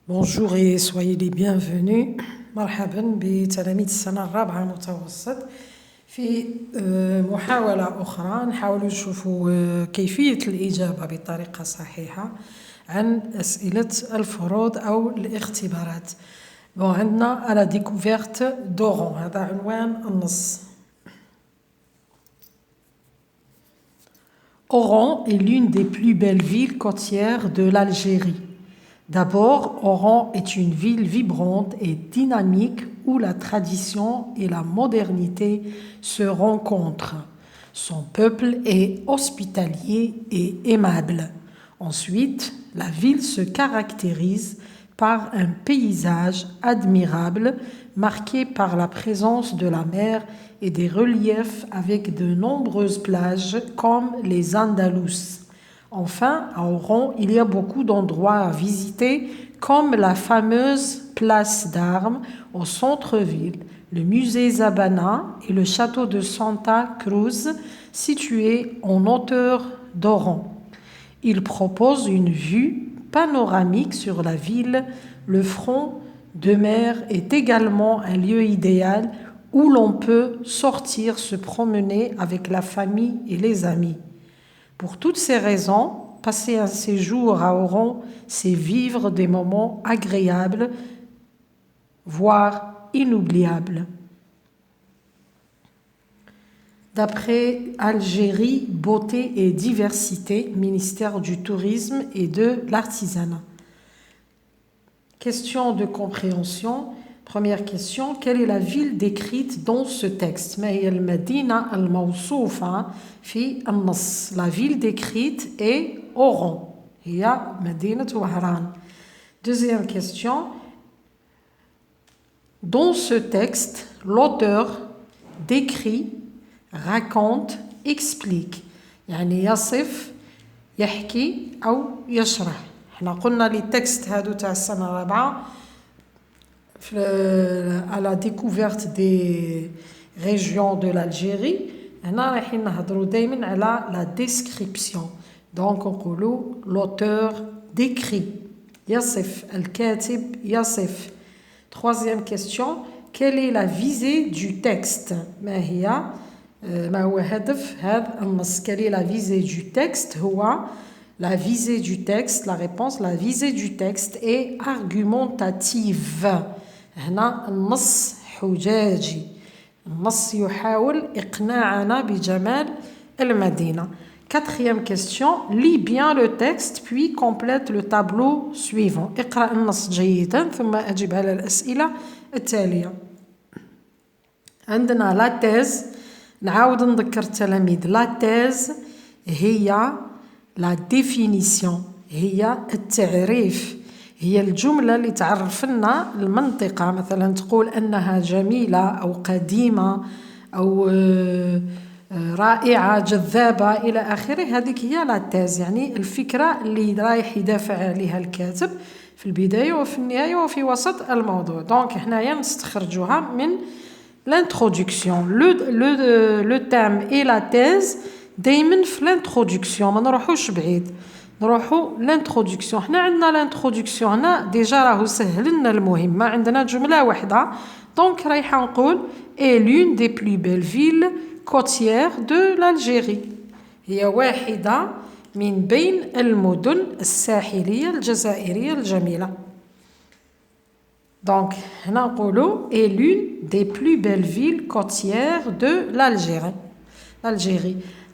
Bonjour et soyez les bienvenus. مرحبا بتلاميذ السنة الرابعة متوسط في محاولة أخرى نحاول نشوفوا كيفية الإجابة بطريقة صحيحة عن أسئلة الفروض أو الاختبارات. عندنا la découverte d'Oran، هذا عنوان النص. Oran est l'une des plus belles villes côtières de l'Algérie. D'abord, Oran est une ville vibrante et dynamique où la tradition et la modernité se rencontrent. Son peuple est hospitalier et aimable. Ensuite, la ville se caractérise par un paysage admirable marqué par la présence de la mer et des reliefs avec de nombreuses plages comme les Andalous. Enfin, à Oran, il y a beaucoup d'endroits à visiter comme la fameuse place d'Armes au centre-ville, le musée Zabana et le château de Santa Cruz situé en hauteur d'Oran. Il propose une vue panoramique sur la ville. Le front de mer est également un lieu idéal où l'on peut sortir se promener avec la famille et les amis. Pour toutes ces raisons, passer un séjour à Oran, c'est vivre des moments agréables, voire inoubliables. D'après Algérie, beauté et diversité, ministère du Tourisme et de l'Artisanat. Question de compréhension. Première question, quelle est la ville décrite dans ce texte? ما هي المدينة الموصوفة في النص. La ville décrite est Oran. هي مدينة وهران. Deuxième question, dans ce texte, l'auteur décrit, raconte, explique. يعني يصف يحكي أو يشرح. احنا قلنا لي تكست هادو تاع السنة الرابعة à la découverte des régions de l'Algérie. هنا رايحين نهضروا دائما على la description. Donc نقولوا l'auteur décrit. يصف الكاتب يصف. Troisième question, quelle est la visée du texte? ما هو هدف هذا النص؟ Quelle est la visée du texte? هو la visée du texte, la réponse, la visée du texte est argumentative. هنا النص حجاجي. النص يحاول إقناعنا بجمال المدينة. Quatrième question, lis bien le texte puis complète le tableau suivant. اقرأ النص جيدا ثم أجب على الأسئلة التالية. عندنا لا تيز. نعاود نذكر التلاميذ. لا تيز هي لا ديفينيسيون، هي التعريف، هي الجملة اللي تعرف لنا المنطقة. مثلا تقول أنها جميلة أو قديمة أو رائعة جذابة إلى آخره. هذيك هي لا تيز، يعني الفكرة اللي رايح يدافع عليها الكاتب في البداية وفي النهاية وفي وسط الموضوع. دونك حنايا نستخرجوها من l'introduction. Le thème et la thèse دايما في l'introduction. ما نروحوش بعيد، نروحو l'introduction. حنا عندنا l'introduction هنا ديجا راهو سهل لنا المهمة، عندنا جملة واحدة. دونك رايحة نقول est l'une des plus belles villes côtières de l'Algérie. هي واحدة من بين المدن الساحلية الجزائرية الجميلة. Donc, هنا نقولوا est l'une des plus belles villes côtières de l'Algérie.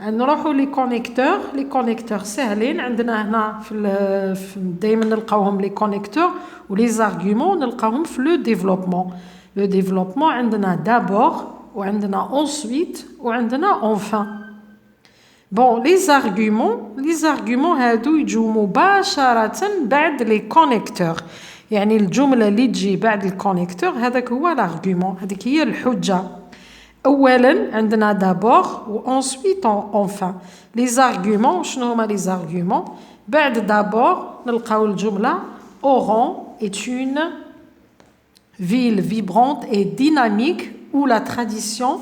نروحوا لي كونيكتور. لي كونيكتور سهلين، عندنا هنا في دائما نلقاوهم لي كونيكتور ولي زارغومون نلقاوهم في لو ديفلوبمون. لو ديفلوبمون عندنا دابور وعندنا ensuite وعندنا enfin. بون لي زارغومون هادو يجوا مباشرة بعد لي كونيكتور، يعني الجملة اللي تجي بعد الكونيكتور هذاك هو الارغومون، هذيك هي الحجة. أولا عندنا دابور و ensuite enfin. لي زارغومون شنو هما لي زارغومون؟ بعد دابور نلقاو الجملة Oran est une ville vibrante et dynamique où la tradition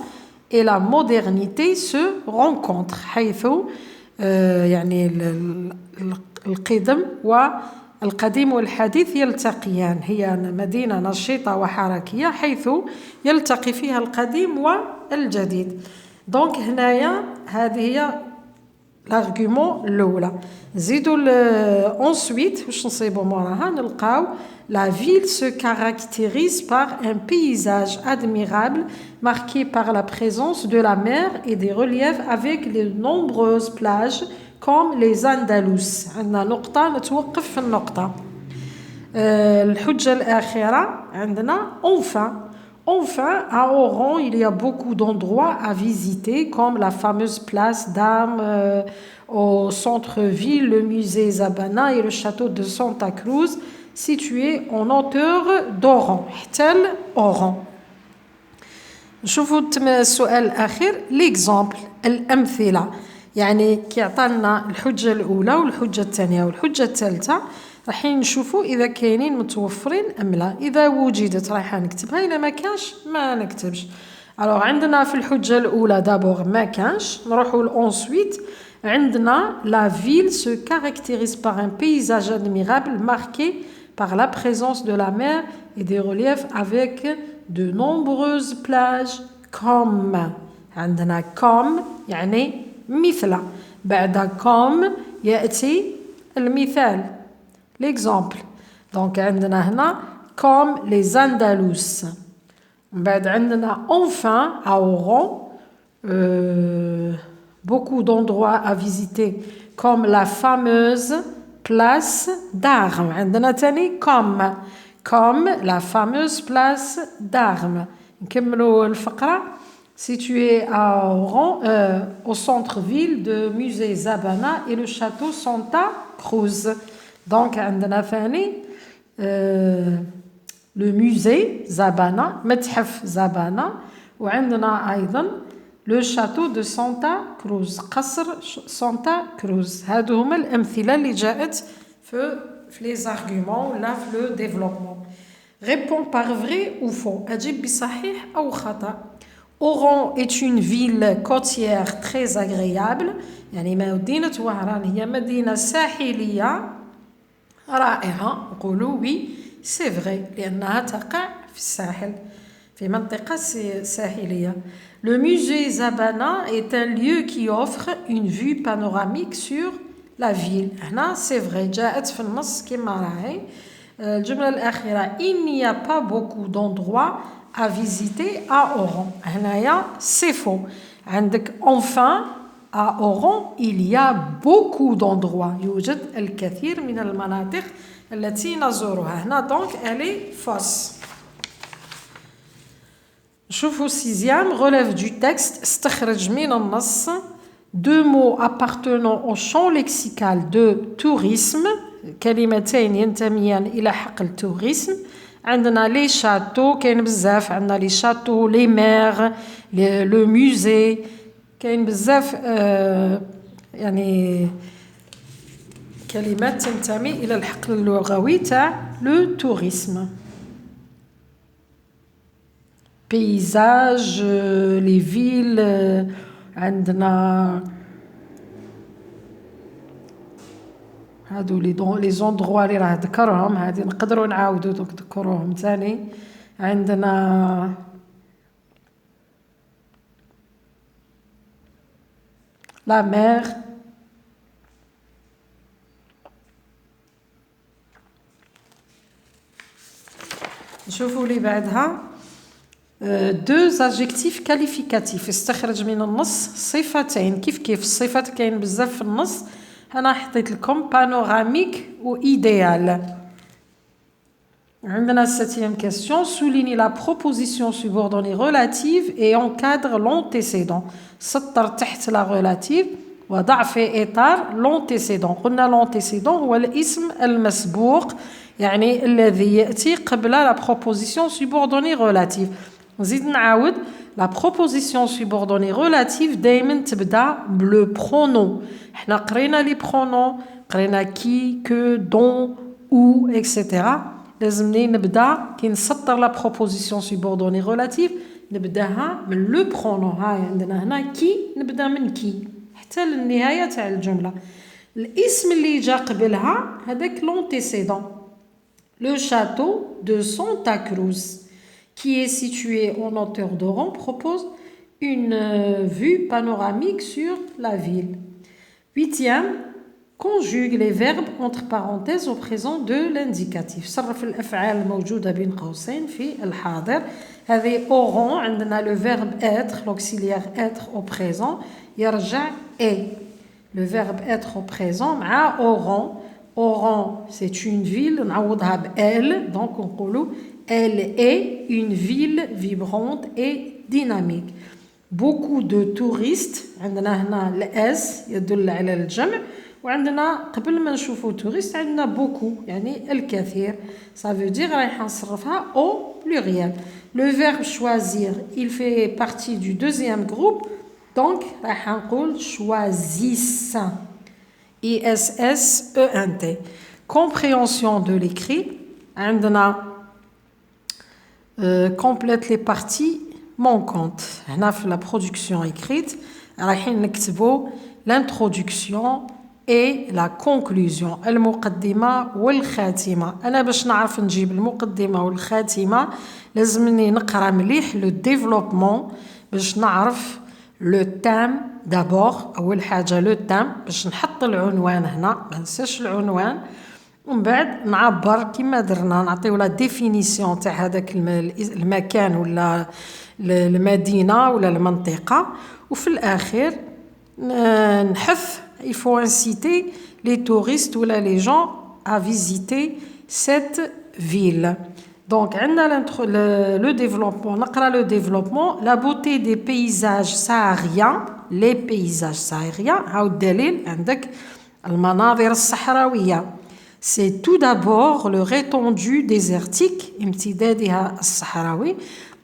et la modernité se rencontrent. حيث يعني القدم و القديم والحديث يلتقيان هي مدينة نشيطة وحركية حيث يلتقي فيها القديم والجديد دونك هنايا هذه هي l'argument الأولى نزيدو ensuite واش نصيبو موراها نلقاو la ville se caractérise par un paysage admirable marqué par la présence de la mer et des reliefs avec de nombreuses plages comme les Andalous عندنا نقطة نتوقف في النقطة الحجة الأخيرة عندنا Enfin, à Oran, il y a beaucoup d'endroits à visiter, comme la fameuse place d'Armes au centre-ville, le musée Zabana et le château de Santa Cruz, situés en hauteur d'Oran. حتى Oran. نشوفوا السؤال الأخير l'exemple الأمثلة يعني كيعطينا الحجة الأولى والحجة الثانية والحجة الثالثة رايحين نشوفوا اذا كاينين متوفرين ام لا اذا وجدت رايحه نكتبها الا ما كانش ما نكتبش alors عندنا في الحجه الاولى دابور ما كانش نروحوا لانسويت عندنا la ville se caractérise par un paysage admirable marqué par la présence de la mer et des reliefs avec de nombreuses plages comme عندنا comme يعني مثل بعد comme ياتي المثال l'exemple donc عندنا هنا comme les Andalous بعد عندنا enfin à Oran beaucoup d'endroits à visiter comme la fameuse place d'Armes عندنا تاني comme la fameuse place d'Armes نكملوا الفقرة situé à Oran au centre-ville de musée Zabana et le château Santa Cruz donc عندنا ثاني le musée Zabana متحف زابانا وعندنا أيضا le château de Santa Cruz قصر سانتا كروز هادو هما الأمثلة اللي جاءت في les arguments ولا في le développement réponds par vrai ou faux أجيب بصحيح أو خطأ Oran est une ville côtière très agréable يعني مدينة وهران هي مدينة ساحلية رائعة نقولوا oui c'est vrai لأنها تقع في الساحل في منطقة ساحلية Le musée Zabana est un lieu qui offre une vue panoramique sur la ville هنا c'est vrai جاءت في النص كما راهي الجملة الأخيرة Il n'y a pas beaucoup d'endroits à visiter à Oran هنايا c'est faux عندك enfin à Oran il y a beaucoup d'endroits يوجد الكثير من المناطق التي نزورها هنا donc elle est fausse شوفوا sixième relève du texte استخرج من النص deux mots appartenant au champ lexical de tourisme كلمتين ينتميان إلى حقل tourisme عندنا لي شاتو كاين بزاف عندنا لي شاتو لي مير لو موزي كاين بزاف يعني كلمات تنتمي الى الحقل اللغوي تاع لو توريسم بيزاج لي فيل عندنا هادو لي زوندغوا اللي راه ذكرهم هادي نقدروا نعاودوا نذكروهم ثاني عندنا لا مير نشوفوا لي بعدها deux adjectifs qualificatifs استخرج من النص صفتين كيف الصفات كاين بزاف في النص أنا حطيت لكم بانوراميك و إيديال عندنا septième question souligne la proposition subordonnée relative et encadre l'antécédent سطر تحت la relative وضع في إطار l'antécédent قلنا l'antécédent هو الاسم المسبوق يعني الذي يأتي قبل la proposition subordonnée relative نزيد نعاود la proposition subordonnée relative دايما تبدا بلو pronom احنا قرينا لي pronoms قرينا qui que dont où etc لازمني نبدا كي نسطر la proposition subordonnée relative نبداها من لو pronom هاي عندنا هنا qui نبدا من qui حتى للنهايه تاع الجمله الاسم اللي جا قبلها هذاك l'antécédent. Le château de Santa Cruz, qui est situé en hauteur d'Oran, propose une vue panoramique sur la ville. 8e, conjugue les verbes entre parenthèses au présent de l'indicatif. صرف الأفعال الموجودة بين قوسين في الحاضر. هذه Oran, عندنا le verbe être, l'auxiliaire être au présent, يرجع est. Le verbe être au présent مع Oran. Oran, c'est une ville, نعوضها ب elle, donc on نقولوا elle est une ville vibrante et dynamique. Beaucoup de touristes, عندنا هنا الاس يدل على الجمع وعندنا قبل ما نشوفوا touriste عندنا beaucoup يعني الكثير. Ça veut dire رايح نصرفها au pluriel. Le verbe choisir, il fait partie du deuxième groupe, donc رايح نقول choisissent. ISSENT. Compréhension de l'écrit. عندنا complète les parties manquantes. هنا في la production écrite رايحين نكتبوا l'introduction et la conclusion. المقدمة والخاتمة. أنا باش نعرف نجيب المقدمة والخاتمة لازمني نقرأ مليح le développement باش نعرف le thème d'abord. أول حاجة le thème باش نحط العنوان هنا ما ننساش العنوان ومن بعد نعبر كما درنا نعطيو لا ديفينيسيون تاع هذاك المكان ولا المدينة ولا المنطقة وفي الأخير نحث il faut inciter les touristes ou les gens à visiter cette ville. Donc, le développement, le développement, la beauté des paysages sahariens, les paysages sahariens, c'est tout d'abord le étendue désertique,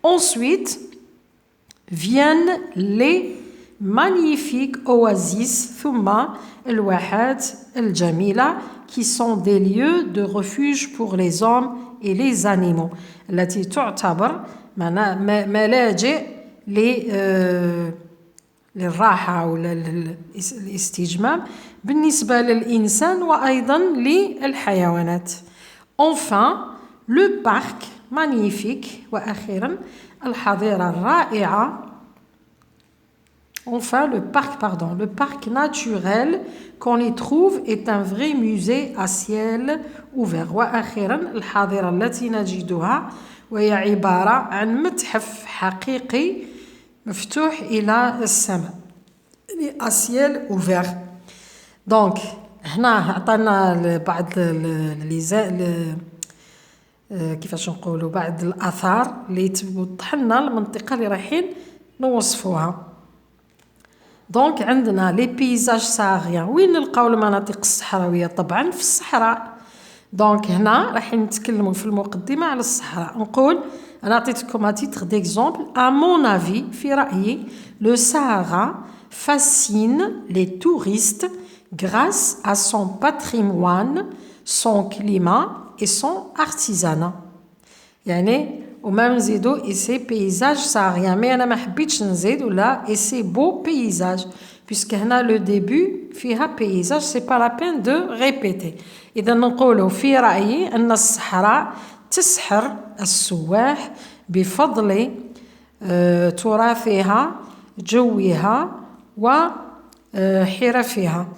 ensuite viennent les magnifiques oasis, thumma الواحات الجميلة, qui sont des lieux de refuge pour les hommes et les animaux. التي تعتبر ملاجئ للراحة والاستجمام بالنسبة للإنسان وأيضا للحيوانات. Enfin, le parc magnifique وأخيرا الحظيرة الرائعة. Enfin, le parc naturel qu'on y trouve est un vrai musée à ciel ouvert. وأخيرا الحظيرة التي نجدها وهي عبارة عن متحف حقيقي مفتوح إلى السماء. à ciel ouvert. Donc, هنا عطانا بعض كيفاش نقولوا بعض الآثار اللي توضح لنا المنطقة اللي رايحين نوصفوها. دونك عندنا لي بيزاج ساهريان. وين نلقاو المناطق الصحراويه؟ طبعا في الصحراء. دونك هنا راح نتكلموا في المقدمه على الصحراء. نقول انا عطيتكم تيتر ديكزامبل ا مون افي في رايي لو سهارا fascine les touristes grâce à son patrimoine, son climat et son artisanat. يعني وما نزيدو ايسي بيزاج ساهريان مي انا ما حبيتش نزيد ولا ايسي بو بيزاج بيسك هنا لو ديبي فيها بيزاج سي با لا بين دو ريبيتي. اذا نقولوا في رايي ان الصحراء تسحر السواح بفضل تراثها جوها وحرفها.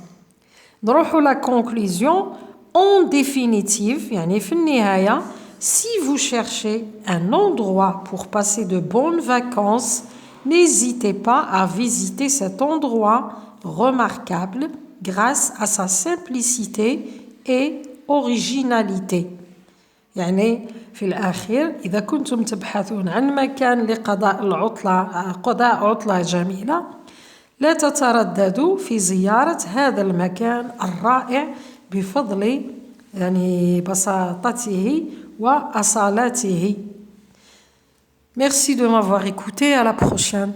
نروحوا لا كونكلوزيون en définitive يعني في النهايه. Si vous cherchez un endroit pour passer de bonnes vacances, n'hésitez pas à visiter cet endroit remarquable grâce à sa simplicité et originalité. يعني في الأخير إذا كنتم تبحثون عن مكان قضاء عطلة جميلة لا تترددوا في زيارة هذا المكان الرائع بفضل يعني بساطته وأصالته. Merci de m'avoir écouté, à la prochaine.